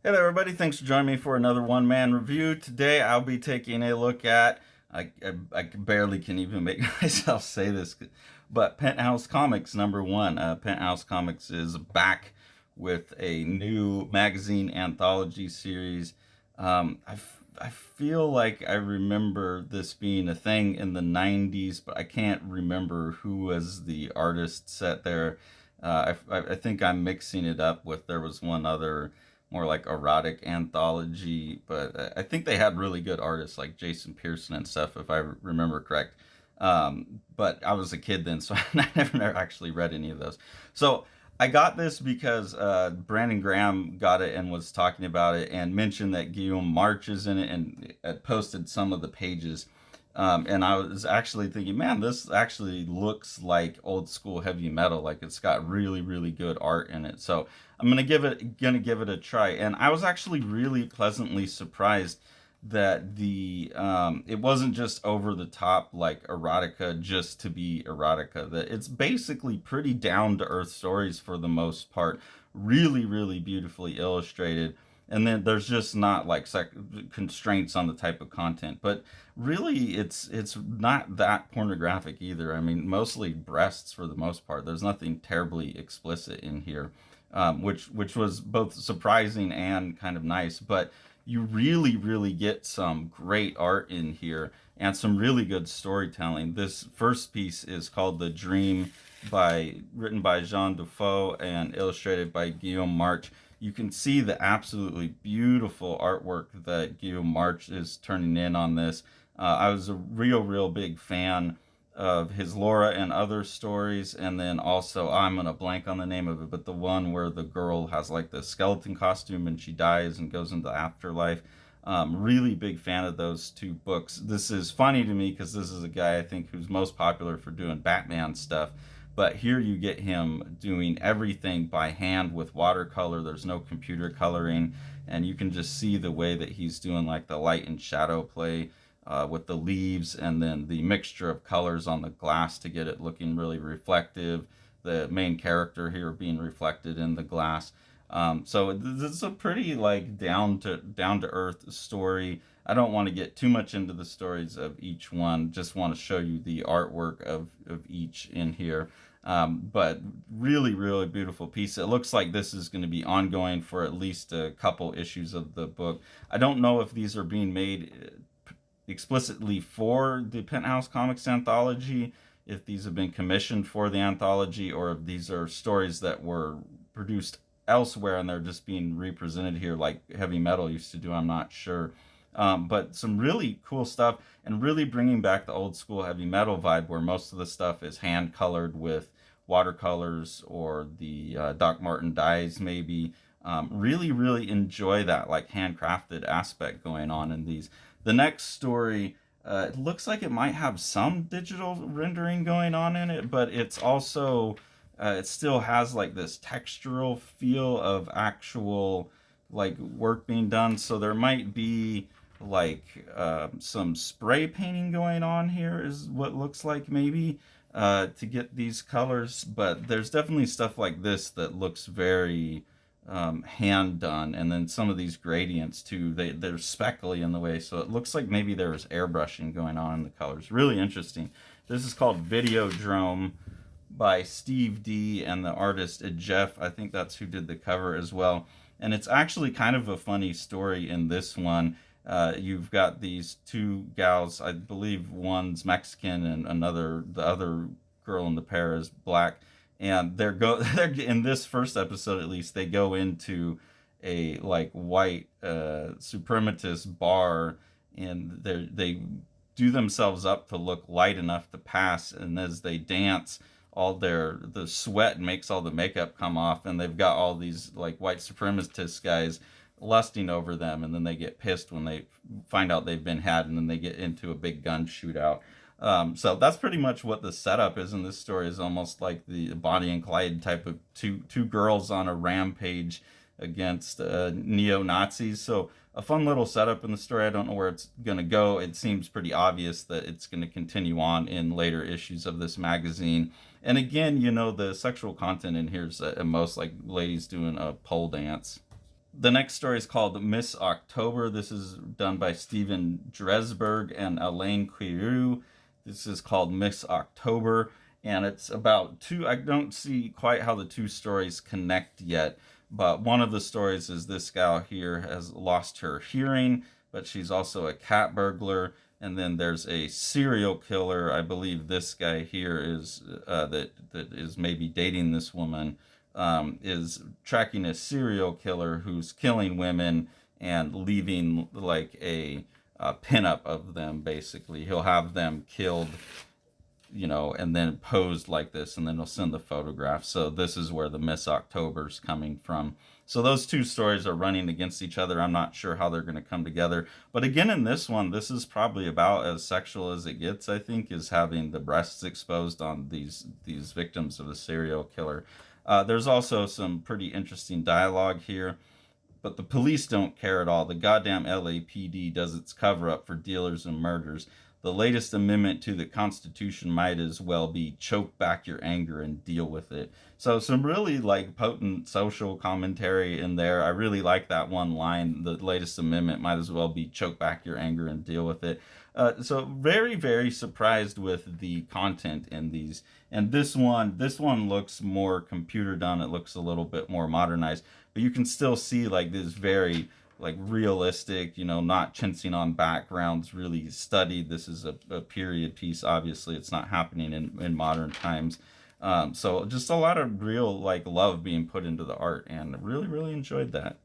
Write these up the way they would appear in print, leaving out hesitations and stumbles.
Hey there, everybody. Thanks for joining me for another one-man review. Today, I'll be taking a look at, I barely can even make myself say this, but Penthouse Comics #1. Penthouse Comics is back with a new magazine anthology series. I feel like I remember this being a thing in the 90s, but I can't remember who was the artist set there. I think I'm mixing it up with, there was one other more like erotic anthology, but I think they had really good artists like Jason Pearson and stuff, if I remember correct. But I was a kid then, so I never actually read any of those. So I got this because Brandon Graham got it and was talking about it and mentioned that Guillaume March is in it and had posted some of the pages. And I was actually thinking, man, this actually looks like old school heavy metal. Like it's got really, really good art in it. So I'm gonna give it a try. And I was actually really pleasantly surprised that the it wasn't just over the top like erotica just to be erotica. That it's basically pretty down to earth stories for the most part. Really, really beautifully illustrated, and then there's just not like constraints on the type of content, but really it's not that pornographic either. I mean, mostly breasts for the most part. There's nothing terribly explicit in here, which was both surprising and kind of nice. But you really, really get some great art in here and some really good storytelling. This first piece is called The Dream, by written by Jean Dufault and illustrated by Guillaume March. You can see the absolutely beautiful artwork that Guillaume March is turning in on this. I was a real big fan of his Laura and other stories, and then also I'm gonna blank on the name of it, but the one where the girl has like the skeleton costume and she dies and goes into the afterlife. Really big fan of those two books. This is funny to me because this is a guy I think who's most popular for doing Batman stuff, but here you get him doing everything by hand with watercolor. There's no computer coloring, and you can just see the way that he's doing like the light and shadow play with the leaves, and then the mixture of colors on the glass to get it looking really reflective. The main character here being reflected in the glass. So this is a pretty like down to earth story. I don't want to get too much into the stories of each one. Just want to show you the artwork of each in here. But really beautiful piece. It looks like this is going to be ongoing for at least a couple issues of the book. I don't know if these are being made explicitly for the Penthouse Comics anthology, if these have been commissioned for the anthology, or if these are stories that were produced elsewhere and they're just being represented here like heavy metal used to do. I'm not sure. But some really cool stuff, and really bringing back the old school heavy metal vibe where most of the stuff is hand colored with watercolors or the Doc Martin dyes maybe. Really enjoy that like handcrafted aspect going on in these. The next story, it looks like it might have some digital rendering going on in it, but it's also it still has like this textural feel of actual like work being done. So there might be like some spray painting going on here, is what looks like maybe to get these colors. But there's definitely stuff like this that looks very hand done, and then some of these gradients too, they're speckly in the way, so it looks like maybe there was airbrushing going on in the colors. Really interesting. This is called Video Drome by Steve D and the artist Jeff. I think that's who did the cover as well. And it's actually kind of a funny story in this one. You've got these two gals, I believe one's Mexican and the other girl in the pair is black, and they're in this first episode at least, they go into a like white suprematist bar, and they do themselves up to look light enough to pass, and as they dance, all the sweat makes all the makeup come off, and they've got all these like white supremacist guys lusting over them, and then they get pissed when they find out they've been had, and then they get into a big gun shootout. So that's pretty much what the setup is in this story. Is almost like the Bonnie and Clyde type of two girls on a rampage against neo Nazis. So a fun little setup in the story. I don't know where it's gonna go. It seems pretty obvious that it's gonna continue on in later issues of this magazine. And again, the sexual content in here is at most like ladies doing a pole dance. The next story is called Miss October. This is done by Steven Dresberg and Elaine Quiru. This is called Miss October, and it's about two. I don't see quite how the two stories connect yet, but one of the stories is this gal here has lost her hearing, but she's also a cat burglar. And then there's a serial killer. I believe this guy here is that is maybe dating this woman, is tracking a serial killer who's killing women and leaving like a pinup of them. Basically, he'll have them killed, and then posed like this, and then he'll send the photographs. So this is where the Miss October's coming from. So those two stories are running against each other. I'm not sure how they're going to come together. But again, in this one, this is probably about as sexual as it gets, I think, is having the breasts exposed on these victims of a serial killer. There's also some pretty interesting dialogue here. But the police don't care at all. The goddamn LAPD does its cover up for dealers and murders. The latest amendment to the Constitution might as well be choke back your anger and deal with it. So some really like potent social commentary in there. I really like that one line. The latest amendment might as well be choke back your anger and deal with it. So very, very surprised with the content in these. And this one looks more computer done. It looks a little bit more modernized, but you can still see like this very like realistic, not chincing on backgrounds, really studied. This is a period piece. Obviously, it's not happening in modern times. So just a lot of real like love being put into the art, and really, really enjoyed that.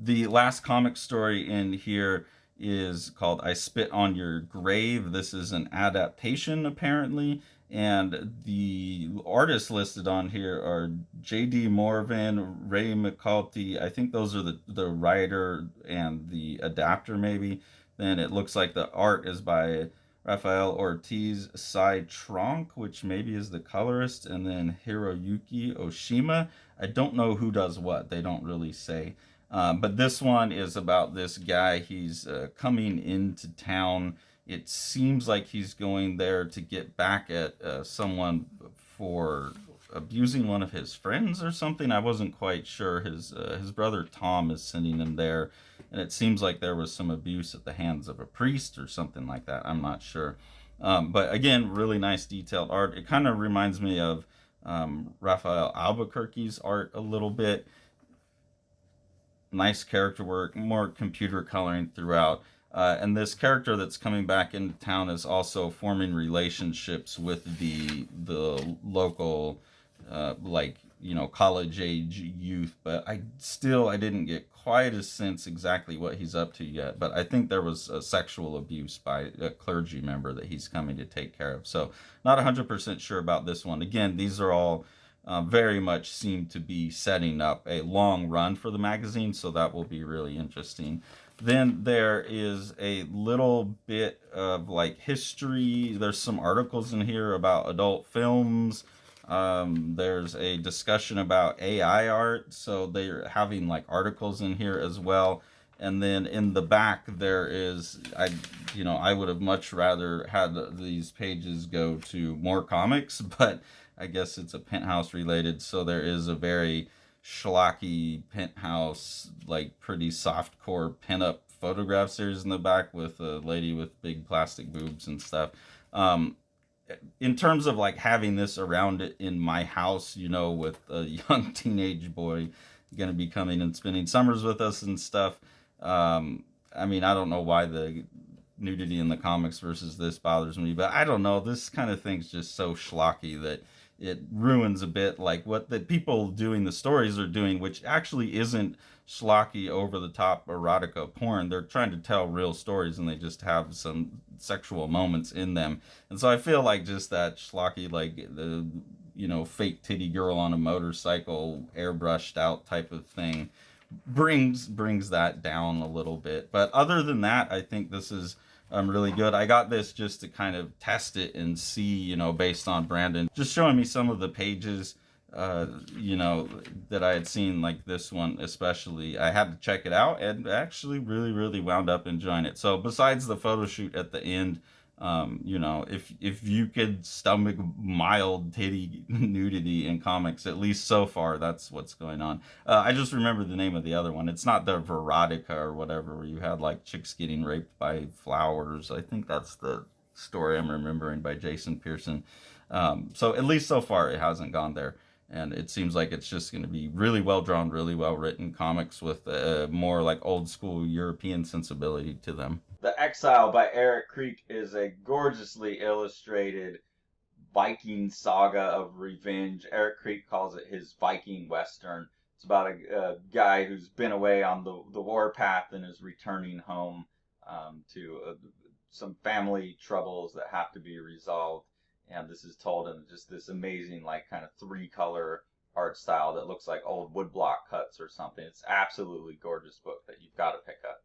The last comic story in here is called I Spit on Your Grave. This is an adaptation, apparently, and the artists listed on here are J.D. Morvan, Ray McCulty. I think those are the writer and the adapter, maybe. Then it looks like the art is by Rafael Ortiz Sai Tronc, which maybe is the colorist, and then Hiroyuki Oshima. I don't know who does what. They don't really say. But this one is about this guy. He's coming into town. It seems like he's going there to get back at someone for abusing one of his friends or something. I wasn't quite sure. His brother Tom is sending him there, and it seems like there was some abuse at the hands of a priest or something like that. I'm not sure. But again, really nice detailed art. It kind of reminds me of Raphael Albuquerque's art a little bit. Nice character work, more computer coloring throughout. And this character that's coming back into town is also forming relationships with the local, college age youth. But I didn't get quite a sense exactly what he's up to yet. But I think there was a sexual abuse by a clergy member that he's coming to take care of. So not 100% sure about this one. Again, these are all very much seem to be setting up a long run for the magazine, so that will be really interesting. Then there is a little bit of like history. There's some articles in here about adult films. There's a discussion about AI art, so they're having like articles in here as well. And then in the back there is, I would have much rather had these pages go to more comics, but I guess it's a Penthouse related, so there is a very schlocky Penthouse, like pretty softcore pinup photograph series in the back with a lady with big plastic boobs and stuff. In terms of like having this around it in my house, with a young teenage boy going to be coming and spending summers with us and stuff. I don't know why the nudity in the comics versus this bothers me, but I don't know. This kind of thing's just so schlocky that it ruins a bit like what the people doing the stories are doing, which actually isn't schlocky over the top erotica porn. They're trying to tell real stories, and they just have some sexual moments in them. And so I feel like just that schlocky, like the fake titty girl on a motorcycle airbrushed out type of thing brings that down a little bit. But other than that, I think this is really good. I got this just to kind of test it and see, based on Brandon just showing me some of the pages, that I had seen, like this one especially. I had to check it out and actually really, really wound up enjoying it. So besides the photo shoot at the end, You know, if you could stomach mild titty nudity in comics, at least so far, that's what's going on. I just remember the name of the other one. It's not the Verotica or whatever, where you had like chicks getting raped by flowers. I think that's the story I'm remembering by Jason Pearson. So at least so far, it hasn't gone there. And it seems like it's just going to be really well drawn, really well written comics with more like old school European sensibility to them. The Exile by Eric Creek is a gorgeously illustrated Viking saga of revenge. Eric Creek calls it his Viking Western. It's about a guy who's been away on the warpath and is returning home to some family troubles that have to be resolved. And this is told in just this amazing, like, kind of three-color art style that looks like old woodblock cuts or something. It's absolutely gorgeous book that you've got to pick up.